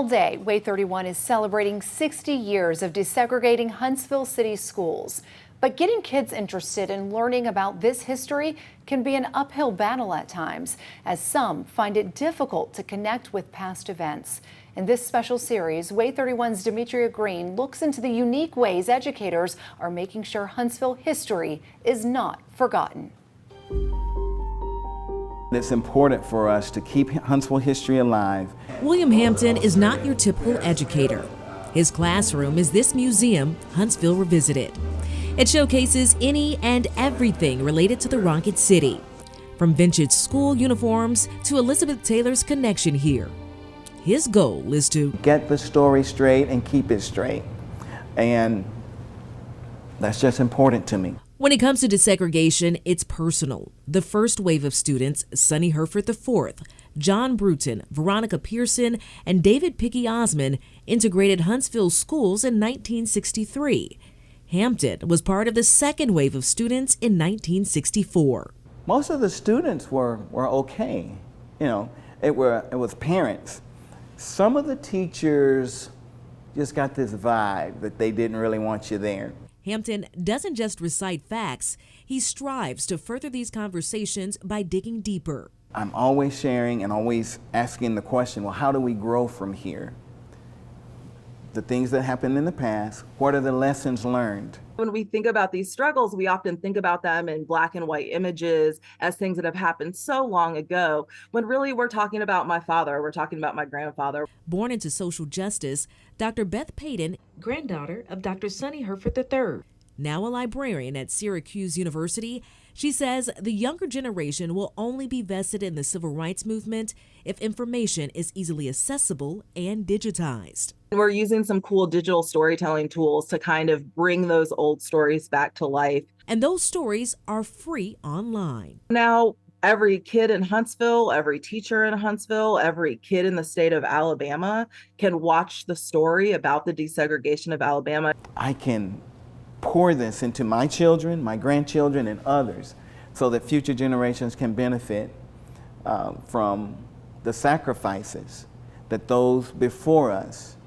All day, Way 31 is celebrating 60 years of desegregating Huntsville City schools. But getting kids interested in learning about this history can be an uphill battle at times, as some find it difficult to connect with past events. In this special series, Way 31's Demetria Green looks into the unique ways educators are making sure Huntsville history is not forgotten. It's important for us to keep Huntsville history alive. William Hampton is not your typical educator. His classroom is this museum, Huntsville Revisited. It showcases any and everything related to the Rocket City, from vintage school uniforms to Elizabeth Taylor's connection here. His goal is to get the story straight and keep it straight. And that's just important to me. When it comes to desegregation, it's personal. The first wave of students, Sonny Herford IV, John Bruton, Veronica Pearson, and David Picky Osmond, integrated Huntsville schools in 1963. Hampton was part of the second wave of students in 1964. Most of the students were okay. You know, it was parents. Some of the teachers just got this vibe that they didn't really want you there. Hampton doesn't just recite facts, he strives to further these conversations by digging deeper. I'm always sharing and always asking the question, well, how do we grow from here? The things that happened in the past, what are the lessons learned? When we think about these struggles, we often think about them in black and white images as things that have happened so long ago, when really we're talking about my father, we're talking about my grandfather. Born into social justice, Dr. Beth Payton, granddaughter of Dr. Sonny Herford III, now a librarian at Syracuse University, she says the younger generation will only be vested in the civil rights movement if information is easily accessible and digitized. We're using some cool digital storytelling tools to kind of bring those old stories back to life. And those stories are free online. Now, every kid in Huntsville, every teacher in Huntsville, every kid in the state of Alabama can watch the story about the desegregation of Alabama. I can pour this into my children, my grandchildren, and others so that future generations can benefit from the sacrifices that those before us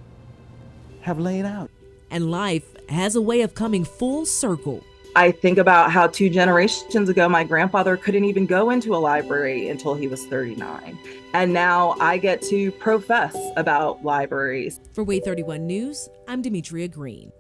have laid out. And life has a way of coming full circle. I think about how 2 generations ago, my grandfather couldn't even go into a library until he was 39. And now I get to profess about libraries. For Way 31 News, I'm Demetria Green.